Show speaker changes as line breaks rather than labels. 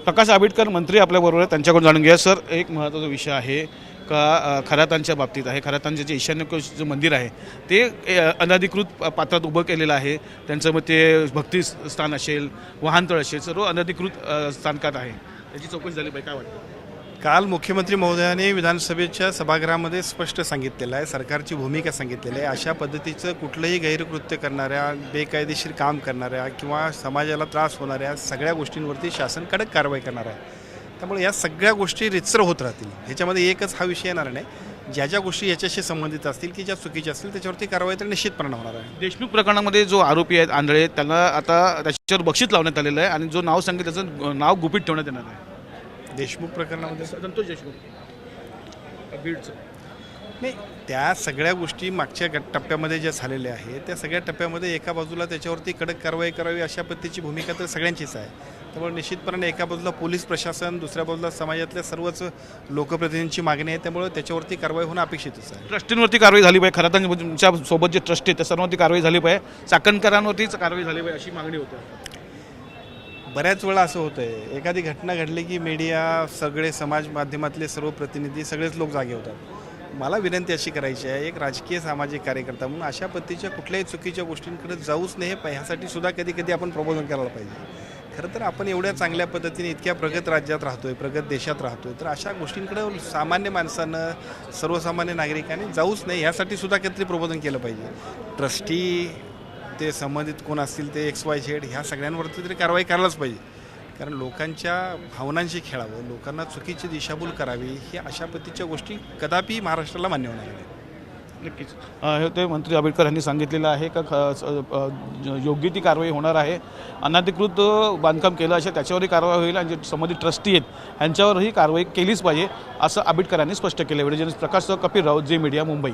प्रकाश आंबेडकर मंत्री आपल्याबरोबर आहेत, त्यांच्याकडून जाणून घ्या. सर, एक महत्त्वाचा विषय आहे का खरातांच्या बाबतीत आहे. खरातांचे जे ईशान्येकडचं मंदिर आहे ते अनधिकृत पात्रात उभं केलेलं आहे. त्यांचं मग ते भक्तिस्थान असेल, वाहनतळ असेल, सर्व अनधिकृत स्थानकात आहे. त्याची चौकशी झाली पाहिजे, काय वाटतं?
काल मुख्यमंत्री महोदयाने विधानसभेच्या सभागृहामध्ये स्पष्ट सांगितलेलं आहे, सरकारची भूमिका सांगितलेली आहे. अशा पद्धतीचं कुठलंही गैरकृत्य करणाऱ्या, बेकायदेशीर काम करणाऱ्या किंवा समाजाला त्रास होणाऱ्या सगळ्या गोष्टींवरती शासन कडक कारवाई करणार आहे. त्यामुळे या सगळ्या गोष्टी रितसर होत राहतील. ह्याच्यामध्ये एकच हा विषय येणार नाही. ज्या ज्या गोष्टी याच्याशी संबंधित असतील की ज्या चुकीच्या असतील त्याच्यावरती कारवाई तर निश्चितपणे होणार आहे.
देशमुख प्रकरणामध्ये जो आरोपी आहेत आंधळे, त्यांना आता त्याच्यावर बक्षीस लावण्यात आलेलं आहे आणि जो नाव सांगितलं त्याचं नाव गुपित ठेवण्यात येणार आहे.
देशमुख प्रकरणामध्ये
संतोष देशमुख बीडचं.
नाही, त्या सगळ्या गोष्टी मागच्या टप्प्यामध्ये ज्या झालेल्या आहेत त्या सगळ्या टप्प्यामध्ये एका बाजूला त्याच्यावरती कडक कारवाई करावी अशा पद्धतीची भूमिका तर सगळ्यांचीच आहे. त्यामुळे निश्चितपणे एका बाजूला पोलीस प्रशासन, दुसऱ्या बाजूला समाजातल्या सर्वच लोकप्रतिनिधींची मागणी आहे. त्यामुळे त्याच्यावरती कारवाई होणं अपेक्षितच आहे.
ट्रस्टींवरती कारवाई झाली पाहिजे. खरातांच्या सोबत जे ट्रस्टी आहेत त्या सर्वांवरती कारवाई झाली पाहिजे. चाकणकरांवरतीच कारवाई झाली पाहिजे अशी मागणी होते.
बऱ्याच वेळा असं होतं आहे, एखादी घटना घडली की मीडिया, सगळे समाज माध्यमातले सर्व प्रतिनिधी, सगळेच लोक जागे होतात. मला विनंती अशी करायची आहे, एक राजकीय सामाजिक कार्यकर्ता म्हणून अशा पद्धतीच्या कुठल्याही चुकीच्या गोष्टींकडे जाऊच नाही, ह्यासाठी सुद्धा कधी कधी आपण प्रबोधन करायला पाहिजे. खरं तर आपण एवढ्या चांगल्या पद्धतीने इतक्या प्रगत राज्यात राहतोय, प्रगत देशात राहतोय, तर अशा गोष्टींकडे सामान्य माणसानं, सर्वसामान्य नागरिकांनी जाऊच नाही, ह्यासाठी सुद्धा काहीतरी प्रबोधन केलं पाहिजे. ट्रस्टी, ते संबंधित कोण असतील ते XYZ, ह्या सगळ्यांवरती तरी कारवाई करायलाच पाहिजे. कारण लोकांच्या भावनांशी खेळावं, लोकांना चुकीची दिशाभूल करावी, ही अशा पद्धतीच्या गोष्टी कदापि महाराष्ट्राला मान्य होणार नाही.
नक्कीच हे ते मंत्री आंबेडकर यांनी सांगितलेलं आहे का योग्य ती कारवाई होणार आहे. अनधिकृत बांधकाम केलं असेल त्याच्यावरही कारवाई होईल आणि जे संबंधित ट्रस्टी आहेत यांच्यावरही कारवाई केलीच पाहिजे असं आंबेडकर यांनी स्पष्ट केलं. व्हिडिओ जर्नलिस्ट प्रकाश कपिल राऊत, झी मीडिया, मुंबई.